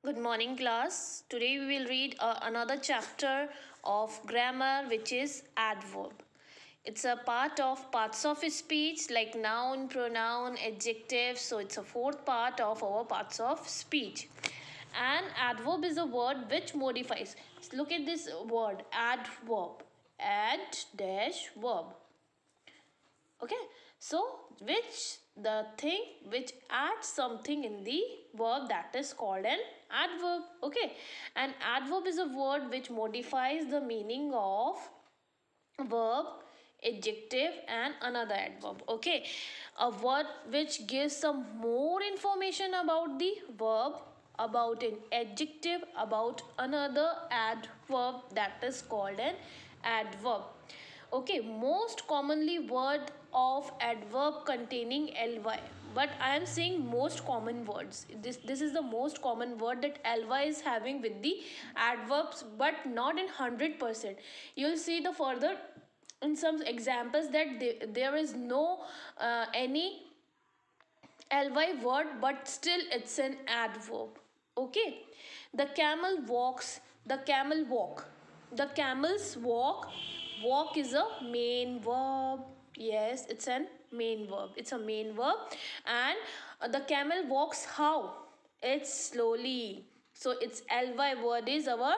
Good morning, class. Today we will read another chapter of grammar, which is adverb. It's a part of parts of speech like noun, pronoun, adjective. So it's a fourth part of our parts of speech. And adverb is a word which modifies. Look at this word, adverb. Add dash verb. Okay, so which the thing which adds something in the verb, that is called an adverb. Okay, an adverb is a word which modifies the meaning of verb, adjective and another adverb. Okay, a word which gives some more information about the verb, about an adjective, about another adverb, that is called an adverb. Okay, most commonly word of adverb containing ly, but I am saying most common words. This is the most common word that ly is having with the adverbs, but not in 100%. You'll see the further in some examples that there is no any ly word, but still it's an adverb. Okay, the camel walks, the camel walk, the camels walk. Walk is a main verb. Yes, it's an main verb, it's a main verb. And the camel walks how? It's slowly. So its ly word is our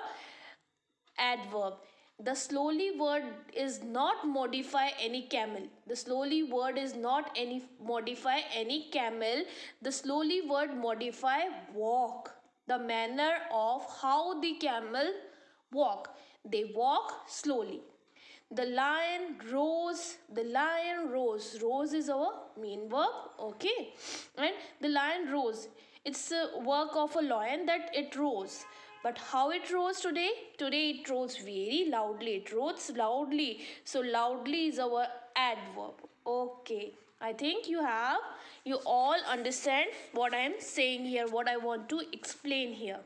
adverb. The slowly word is not modify any camel. The slowly word is not any modify any camel. The slowly word modify walk, the manner of how the camel walk. They walk slowly. The lion rose, the lion rose. Rose is our main verb. Okay, and the lion rose, it's a work of a lion that it rose. But how it rose today? Today it rose very loudly. It rose loudly. So loudly is our adverb. Okay, I think you all understand what I am saying here, what I want to explain here.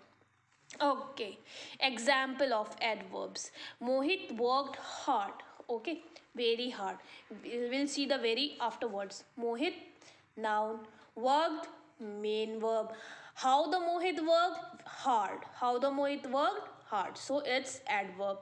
Okay, example of adverbs. Mohit worked hard. Okay, very hard. We'll see the very afterwards. Mohit, noun. Worked, main verb. How the Mohit worked? Hard. How the Mohit worked? Hard. So it's adverb.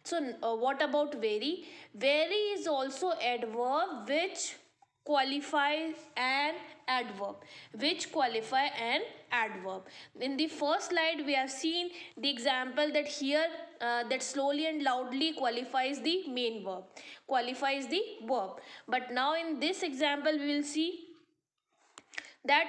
So what about very? Very is also adverb which qualify an adverb, which qualify an adverb. In the first slide we have seen the example that here that slowly and loudly qualifies the main verb, qualifies the verb. But now in this example we will see that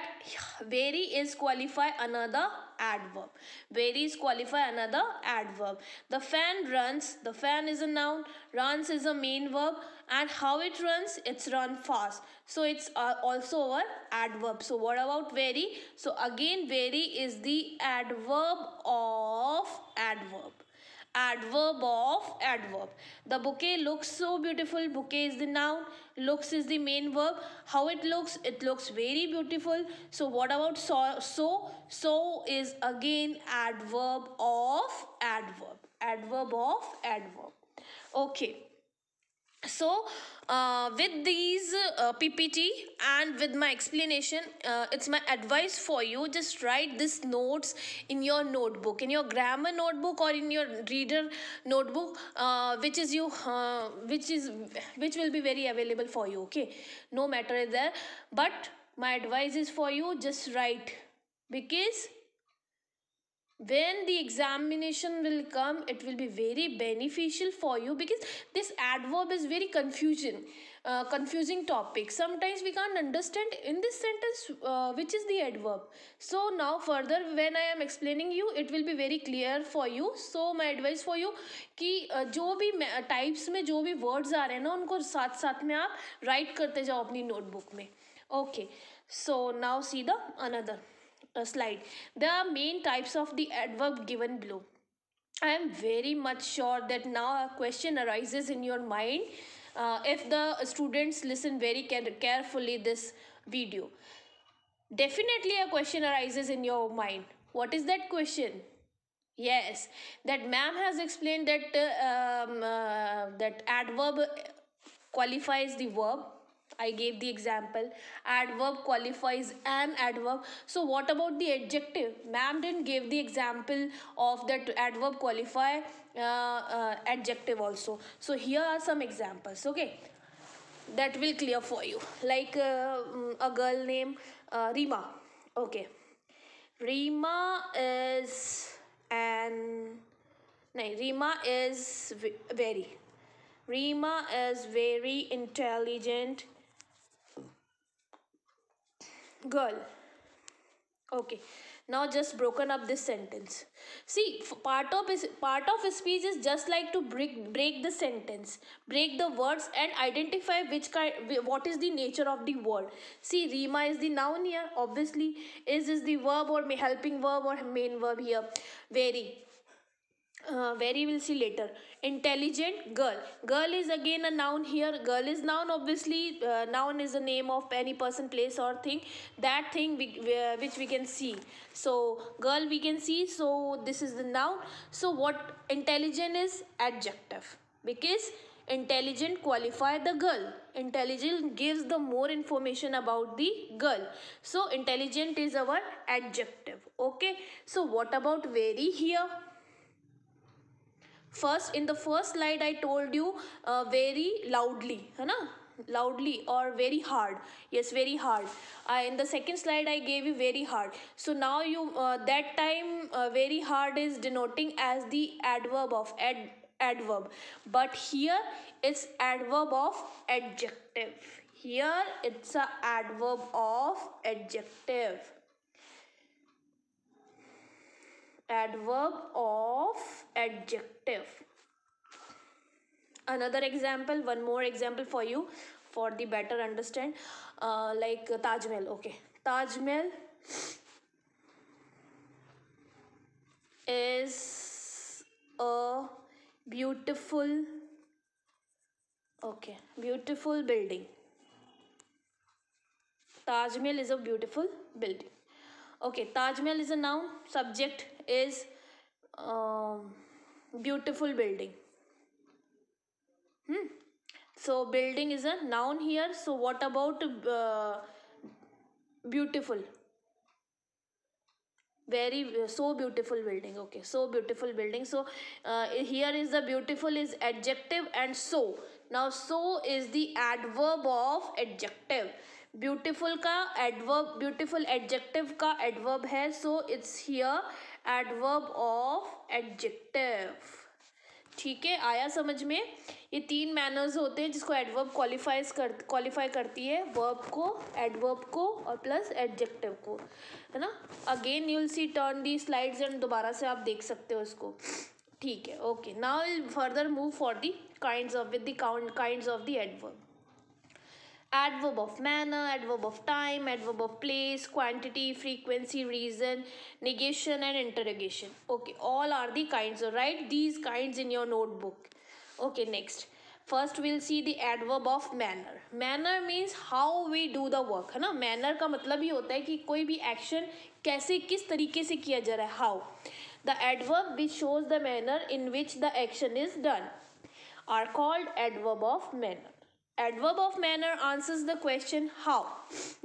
very is qualify another adverb. Very is qualify another adverb. The fan runs, the fan is a noun, runs is a main verb, and how it runs, it's run fast, so it's also our adverb. So what about very? So again very is the adverb of adverb, adverb of adverb. The bouquet looks so beautiful. Bouquet is the noun, looks is the main verb. How it looks? It looks very beautiful. So what about so is again adverb of adverb, adverb of adverb. Okay, so with these ppt and with my explanation, it's my advice for you, just write this notes in your notebook, in your grammar notebook or in your reader notebook, which will be very available for you. Okay, no matter there, but my advice is for you, just write, because when the examination will come, it will be very beneficial for you, because this adverb is very confusing topic. Sometimes we can't understand in this sentence which is the adverb. So now further when I am explaining you, it will be very clear for you. So my advice for you कि जो भी types में जो भी words आ रहे हैं ना, उनको साथ साथ में आप राइट करते जाओ अपनी नोटबुक में. Okay, so now see the another slide. There are main types of the adverb given below. I am very much sure that now a question arises in your mind if the students listen very carefully this video. Definitely a question arises in your mind. What is that question? Yes, that ma'am has explained that that adverb qualifies the verb. I gave the example. Adverb qualifies an adverb. So what about the adjective? Ma'am didn't give the example of that adverb qualify adjective also. So here are some examples. Okay, that will clear for you. Like a girl named Rima. Okay, Rima is an. No, Rima is very. Rima is very intelligent girl. Okay, now just broken up this sentence. See, part of speech is just like to break the sentence, break the words, and identify which kind, what is the nature of the word. See, Rima is the noun here. Obviously, is the verb or helping verb or main verb here. Very. Very we'll see later. Intelligent girl. Girl is again a noun here. Girl is noun, obviously. Noun is the name of any person, place, or thing. That thing which we can see. So girl we can see. So this is the noun. So what intelligent is adjective, because intelligent qualify the girl. Intelligent gives the more information about the girl. So intelligent is our adjective. Okay. So what about very here? First, in the first slide I told you very loudly, है ना, loudly or very hard. Yes, very hard. In the second slide I gave you very hard. So now you that time very hard is denoting as the adverb of adverb, but here it's adverb of adjective. Here it's a adverb of adjective. Adverb of adjective. Another example, one more example for you, for the better understand. Like Taj Mahal. Okay, Taj Mahal is a beautiful, okay, beautiful building. Taj Mahal is a beautiful building. Okay, Taj Mahal is a noun. Subject is beautiful building. So building is a noun here. So what about beautiful? Very so beautiful building. Okay, so beautiful building. So here is the beautiful is adjective, and so now so is the adverb of adjective. Beautiful का adverb, beautiful adjective का adverb है. So it's here adverb of adjective. ठीक है, आया समझ में? ये तीन मैनर्स होते हैं जिसको एडवर्ब क्वालिफाई करती है, वर्ब को, एडवर्ब को और प्लस एडजेक्टिव को, है ना. Again you will C turn the slides and दोबारा से आप देख सकते हो इसको. ठीक है. Okay, now will further move for the kinds of with the kinds of the adverb. Adverb of manner, adverb of time, adverb of place, quantity, frequency, reason, negation and interrogation. Okay, all are the kinds. So write these kinds in your notebook. Okay, next. First we'll see the adverb of manner. Manner means how we do the work, है ना. Manner का मतलब ही होता है कि कोई भी action कैसे, किस तरीके से किया जा रहा है, how. The adverb which shows the manner in which the action is done are called adverb of manner. Adverb of manner answers the question how.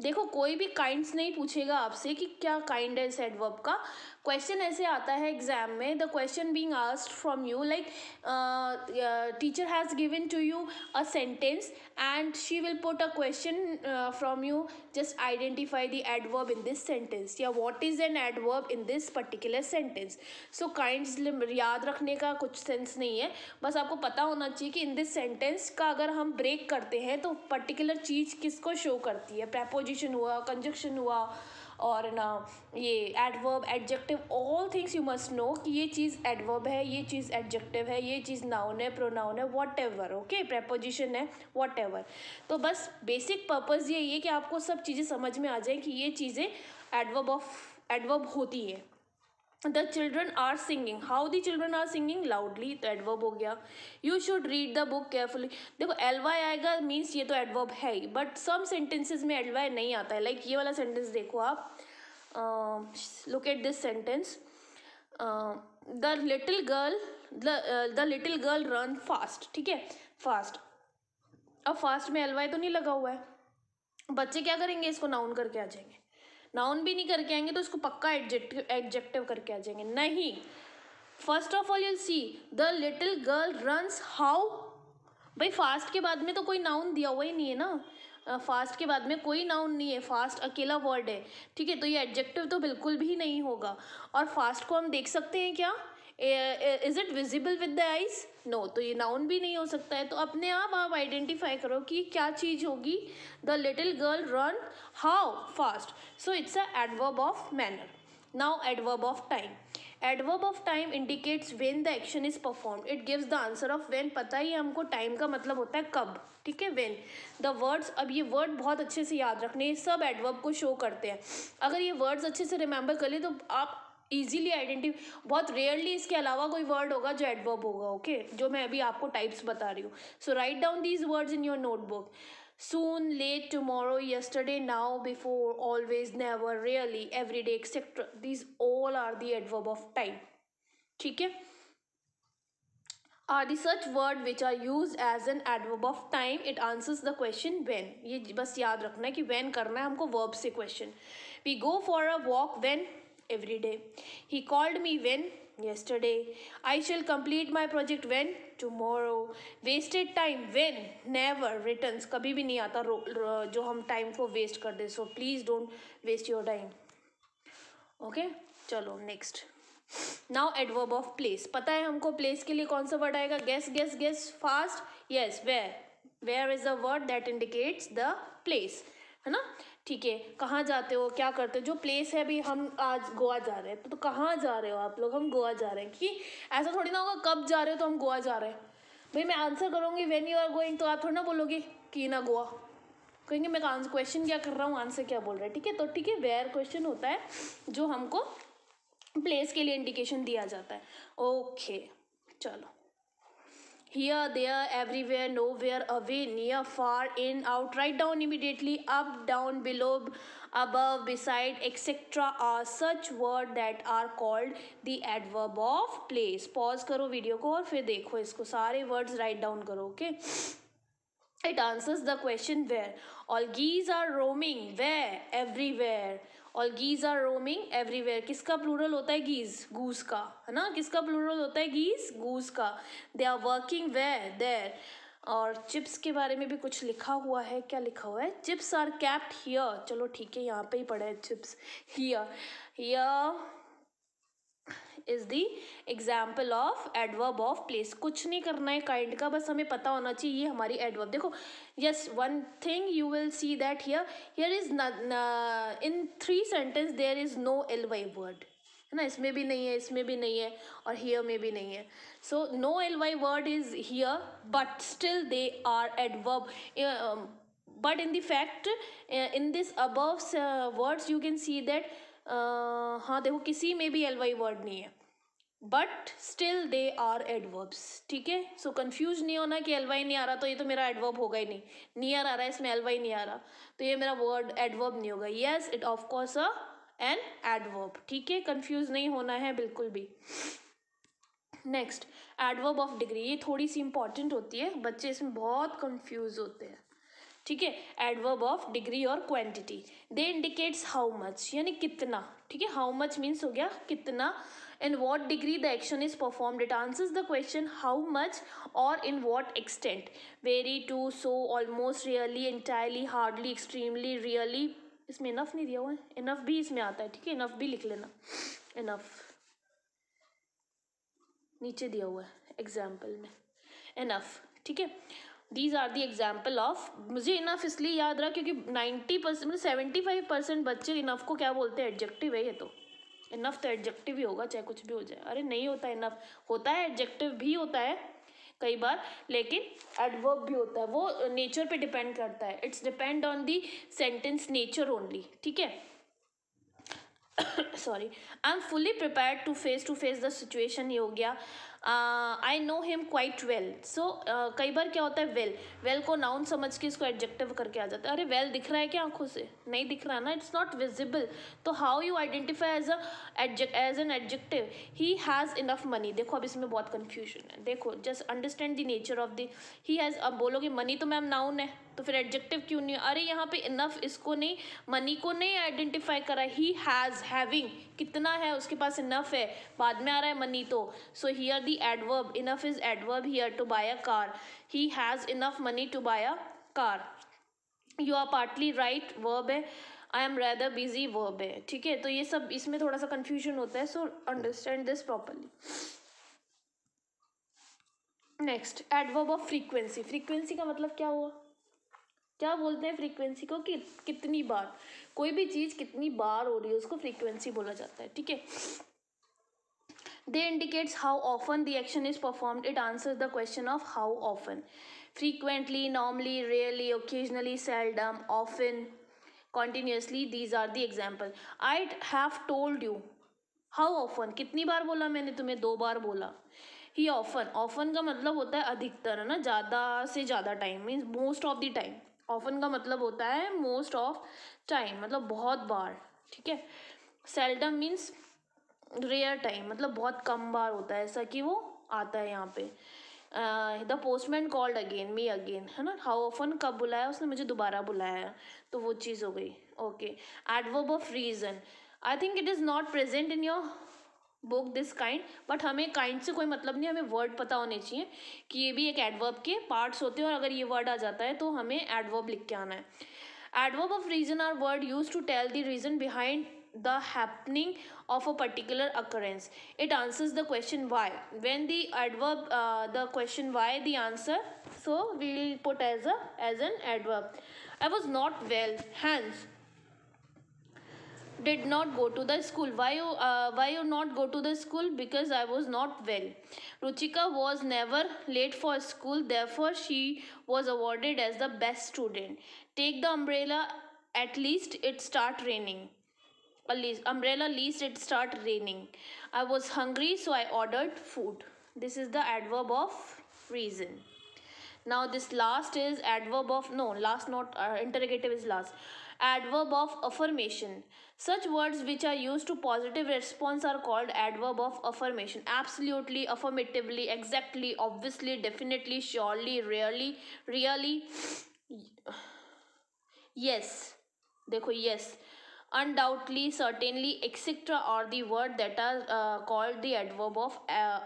देखो, कोई भी काइंड्स नहीं पूछेगा आपसे कि क्या काइंड है इस एडवर्ब का. क्वेश्चन ऐसे आता है एग्जाम में, the question being asked from you, like teacher has given to you a sentence and she will put a question from you, just identify the adverb in this sentence या what is an adverb in this particular sentence. So kinds याद रखने का कुछ sense नहीं है, बस आपको पता होना चाहिए कि इन दिस सेंटेंस का अगर हम ब्रेक करते हैं तो पर्टिकुलर चीज़ किसको शो करती है. प्रेपोजिशन हुआ, कंजक्शन हुआ, और ना ये adverb, adjective, all things you must know कि ये चीज़ एडवर्ब है, ये चीज़ एडजेक्टिव है, ये चीज़ नाउन है, प्रोनाउन है, वॉट एवर. ओके, प्रेपोजिशन है, वॉट एवर. तो बस बेसिक पर्पज़ यही है कि आपको सब चीज़ें समझ में आ जाए कि ये चीज़ें एडवर्ब होती है. The children are singing. How the children are singing? Loudly, तो एडवर्ब हो गया. You should read the book carefully. देखो, एलवाई आएगा मीन्स ये तो एडवर्ब है ही, बट सम सेंटेंसेज में एलवाई नहीं आता है. लाइक ये वाला सेंटेंस देखो आप, look at this sentence. The little girl run fast. ठीक है, फास्ट. अब फास्ट में एलवाई तो नहीं लगा हुआ है, बच्चे क्या करेंगे, इसको नाउन करके आ जाएंगे, नाउन भी नहीं करके आएंगे तो इसको पक्का एडजेक्टिव करके आ जाएंगे। नहीं, first of all you'll see the little girl runs how. भाई फास्ट के बाद में तो कोई नाउन दिया हुआ ही नहीं है ना, फास्ट के बाद में कोई नाउन नहीं है, फास्ट अकेला वर्ड है, ठीक है, तो ये एडजेक्टिव तो बिल्कुल भी नहीं होगा। और फास्ट को हम देख सकते हैं क्या, is it visible with the eyes, no, तो ये नाउन भी नहीं हो सकता है। तो अपने आप आइडेंटिफाई करो कि क्या चीज़ होगी, the little girl run how fast, so it's a adverb of manner. Now adverb of time, adverb of time indicates when the action is performed, it gives the answer of when. पता ही है हमको time का मतलब होता है कब, ठीक है, व्हेन। द वर्ड्स, अब ये वर्ड बहुत अच्छे से याद रखने, ये सब एडवर्ब को शो करते हैं। अगर ये वर्ड्स अच्छे से रिमेंबर कर ले तो आप इजीली बहुत रेयरली इसके अलावा कोई वर्ड होगा जो एडवर्ब होगा, ओके, जो मैं अभी आपको टाइप्स बता रही हूँ। So write down these words in your notebook, soon, late, tomorrow, yesterday, now, before, always, never, really, every day, etc. These all are the adverb of time. ठीक है, are the such word which are used as an adverb of time. It answers the question when. ये बस याद रखना है कि when करना है हमको verb से question. We go for a walk when, every day. He called me when, yesterday. I shall complete my project when, tomorrow. Wasted time when, never. Returns, कभी भी नहीं आता जो हम टाइम को वेस्ट कर दे, so please don't waste your time. Okay, चलो next. Now adverb of place, पता है हमको प्लेस के लिए कौन सा वर्ड आएगा, guess guess guess fast, yes, where, where is a word that indicates the place, है ना, ठीक है, कहाँ जाते हो, क्या करते हो, जो प्लेस है, अभी हम आज गोवा जा रहे हैं, तो कहाँ जा रहे हो आप लोग, हम गोवा जा रहे हैं, कि ऐसा थोड़ी ना होगा कब जा रहे हो तो हम गोवा जा रहे हैं। भाई मैं आंसर करूँगी व्हेन यू आर गोइंग, तो आप थोड़ा ना बोलोगे कि ना गोवा, कहेंगे मैं क्वेश्चन क्या कर रहा हूँ, आंसर क्या बोल रहा है, ठीक है, तो ठीक है, वेयर क्वेश्चन होता है जो हमको प्लेस के लिए इंडिकेशन दिया जाता है। ओके, चलो, here, there, everywhere, nowhere, away, near, far, in, out, write down immediately, up, down, below, above, beside, etc. are such word that are called the adverb of place. pause करो video को और फिर देखो इसको, सारे words write down करो, okay. It answers the question where. All geese are roaming where, everywhere. All geese are roaming everywhere. किसका plural होता है, geese, goose का, है ना, किसका प्लूरल होता है, geese, goose का। They are working where, there. और चिप्स के बारे में भी कुछ लिखा हुआ है, क्या लिखा हुआ है, चिप्स आर kept here, चलो ठीक है, यहाँ पे ही पढ़े chips, here, here is the example of adverb of place. कुछ नहीं करना है काइंड का, बस हमें पता होना चाहिए ये हमारी एडवर्ब। देखो, yes, one thing you will see that here is in 3 sentence there is no LY word, है ना, इसमें भी नहीं है, इसमें भी नहीं है, और हियर में भी नहीं है। So no LY word is here, but still they are adverb. But in the fact in this above words you can see that, हाँ देखो, किसी में भी LY वर्ड नहीं है, but still they are adverbs, ठीक है। सो कंफ्यूज नहीं होना कि LY नहीं आ रहा तो ये तो मेरा एडवर्ब होगा ही नहीं, नियर आ रहा है इसमें LY नहीं आ रहा तो ये मेरा वर्ड एडवर्ब नहीं होगा। Yes, it of course an adverb, ठीक है, कंफ्यूज नहीं होना है बिल्कुल भी। नेक्स्ट, एडवर्ब ऑफ डिग्री, ये थोड़ी सी इंपॉर्टेंट होती है, बच्चे इसमें बहुत कंफ्यूज होते हैं, ठीक है। एडवर्ब ऑफ डिग्री और quantity, they indicates how much, यानी कितना, ठीक है, हाउ मच मीन्स हो गया कितना, in what degree the action is performed, it answers the question how much or in what extent, very, to, so, almost, really, entirely, hardly, extremely, really। इसमें enough नहीं दिया हुआ है, इनफ भी इसमें आता है, ठीक है, इनफ भी लिख लेना, इनफ नीचे दिया हुआ है एग्जाम्पल में, इनफ, ठीक है। These are the example of, मुझे इनफ इसलिए याद रहा क्योंकि 90% मतलब 75% बच्चे इनफ को क्या बोलते हैं, एडजेक्टिव है ये तो, इनफ तो एडजेक्टिव ही होगा चाहे कुछ भी हो जाए। अरे नहीं होता, इनफ होता है, एडजेक्टिव भी होता है कई बार, लेकिन एडवर्ब भी होता है, वो नेचर पे डिपेंड करता है, it's depend on the sentence nature only, ठीक है। Sorry, I am fully prepared to face the situation, ये हो गया। I know him quite well. So कई बार क्या होता है, वेल को नाउन समझ के इसको एडजेक्टिव करके आ जाता है। अरे वेल दिख रहा है क्या आंखों से? नहीं दिख रहा ना, इट्स नॉट विजिबल। तो how you identify as an adjective? He has enough money. देखो अब इसमें बहुत कन्फ्यूजन है। देखो just understand the nature of the he has. अब बोलोगे मनी तो मैम नाउन है, तो फिर एडजेक्टिव क्यों नहीं? अरे यहाँ पे इनफ इसको नहीं, मनी को नहीं आइडेंटिफाई करा। ही हैज़, हैविंग, कितना है उसके पास, इनफ है, बाद में आ रहा है मनी तो। So here the adverb enough is adverb here to buy a car. He has enough money to buy a car. You are partly right verb है, I am rather busy verb है। ठीक है, तो ये सब इसमें थोड़ा सा कंफ्यूजन होता है, so understand this properly. Next, adverb of frequency. Frequency का मतलब क्या हुआ? क्या बोलते हैं फ्रीक्वेंसी को? कि कितनी बार कोई भी चीज़ कितनी बार हो रही है उसको फ्रीक्वेंसी बोला जाता है। ठीक है, they indicates how often the action is performed. It answers the question of how often. Frequently, normally, rarely, occasionally, seldom, often, continuously. These are the example. I have told you. How often? कितनी बार बोला मैंने तुम्हें? 2 बार बोला। ही often का मतलब होता है अधिकतर, है ना, ज़्यादा से ज़्यादा time, means most of the time. Often का मतलब होता है मोस्ट ऑफ टाइम, मतलब बहुत बार। ठीक है, सेल्डम मीन्स रेयर टाइम, मतलब बहुत कम बार होता है ऐसा कि वो आता है यहाँ पे। The postman called again, me again, है ना। हाउ ऑफन, कब बुलाया उसने मुझे? दोबारा बुलाया, तो वो चीज़ हो गई। Okay, adverb of reason. I think it is not present in your book this kind, but हमें काइंड से कोई मतलब नहीं, हमें वर्ड पता होने चाहिए कि ये भी एक एडवर्ब के पार्ट्स होते हैं, और अगर ये वर्ड आ जाता है तो हमें एडवर्ब लिख के आना है। Adverb of reason are word use to tell the reason behind the happening of a particular occurrence. It answers the question why. When the adverb the question why, the answer, so we will put as an adverb. I was not well, hence did not go to the school. Why you not go to the school? Because I was not well. Ruchika was never late for school, therefore she was awarded as the best student. Take the umbrella, at least it start raining. Umbrella, least it start raining. I was hungry, so I ordered food. This is the adverb of reason. Now this last is adverb of, no, last not, interrogative is last. Adverb of affirmation. Such words which are used to positive response are called adverb of affirmation. Absolutely, affirmatively, exactly, obviously, definitely, surely, rarely, really, yes, देखो yes, undoubtedly, certainly, etc. are the word that are called the adverb of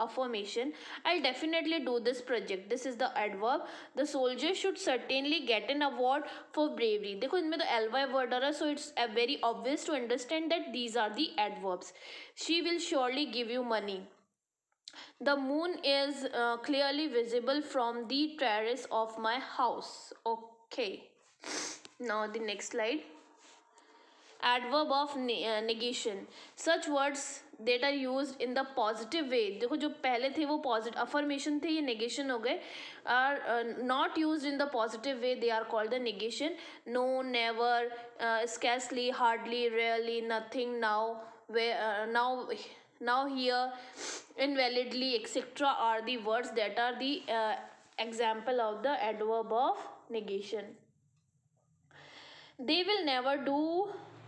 affirmation. I'll definitely do this project. This is the adverb. The soldier should certainly get an award for bravery. देखो इनमें तो ly word आ रहा है, so it's very obvious to understand that these are the adverbs. She will surely give you money. The moon is clearly visible from the terrace of my house. Okay, now the next slide. Adverb of negation. Such words that are used in the positive way. देखो जो पहले थे वो positive affirmation थे, ये negation हो गए, are not used in the positive way, they are called the negation. No, never, scarcely, hardly, rarely, nothing, now, where, now, here, invalidly, etc. are the words that are the example of the adverb of negation. They will never do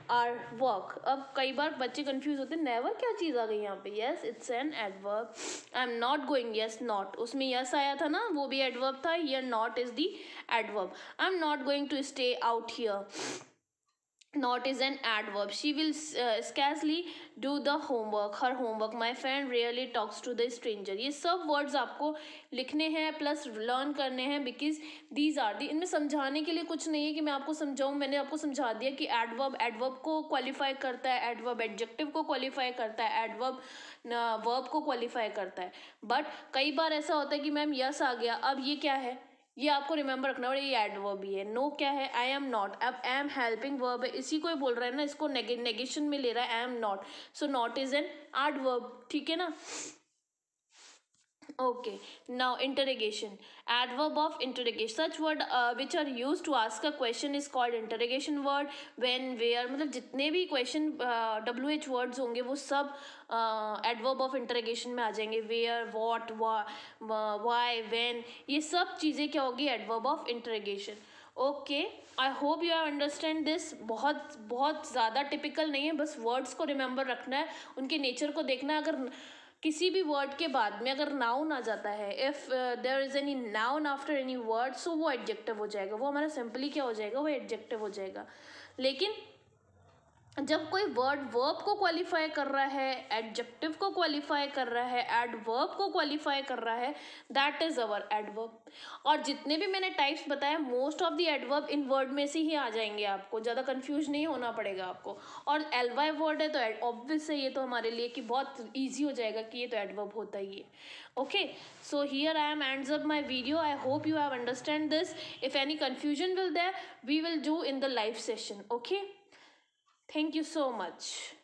our work. अब कई बार बच्चे confuse होते हैं, never क्या चीज़ आ गई यहाँ पे? Yes, it's an adverb. I am not going, yes not, उसमें यस आया था ना, वो भी एडवर्ब था। Here not is the adverb. I am not going to stay out here, not is an adverb. She will scarcely do the homework, her homework. My friend rarely talks to the stranger. ये सब words आपको लिखने हैं plus learn करने हैं, because these are the. इनमें समझाने के लिए कुछ नहीं है कि मैं आपको समझाऊँ, मैंने आपको समझा दिया कि एडवर्ब को क्वालिफाई करता है, एडवर्ब एडजेक्टिव को क्वालिफाई करता है, एडवर्ब वर्ब को क्वालिफाई करता है। बट कई बार ऐसा होता है कि मैम यस आ गया, अब ये क्या है, ये आपको रिमेंबर रखना है, ये एडवर्ब ही है। नो क्या है? I am not. अब आई एम हेल्पिंग वर्ब है, इसी को ही बोल रहा है ना, इसको नेगेशन में ले रहा है, I am not, so not is an adverb. ठीक है ना। Okay, now interrogation. Adverb of interrogation. Such word which are used to ask a question is called interrogation word. When, where, मतलब जितने भी question WH words होंगे वो सब adverb of interrogation में आ जाएंगे. Where, what, why, when, ये सब चीज़ें क्या होगी? Adverb of interrogation. Okay, I hope you have understand this. बहुत बहुत ज़्यादा टिपिकल नहीं है, बस वर्ड्स को रिमेंबर रखना है, उनके नेचर को देखना है. अगर किसी भी वर्ड के बाद में अगर नाउन आ जाता है, if there is any noun after any word, so वो एडजेक्टिव हो जाएगा. वो हमारा सिंपली क्या हो जाएगा? वो एडजेक्टिव हो जाएगा. लेकिन जब कोई वर्ड वर्ब को क्वालिफाई कर रहा है, एडजेक्टिव को क्वालिफाई कर रहा है, एडवर्ब को क्वालिफाई कर रहा है, दैट इज अवर एडवर्ब. और जितने भी मैंने टाइप्स बताए, most of the adverb in word में से ही आ जाएंगे. आपको ज़्यादा कंफ्यूज नहीं होना पड़ेगा आपको. और एल वाई वर्ड है तो ऑब्वियस है ये तो हमारे लिए कि बहुत ईजी हो जाएगा कि ये तो एडवर्ब होता ही है. Okay, so here I am ends up my video. I hope you have understand this. If any confusion will there, we will do in the live session. Okay, thank you so much.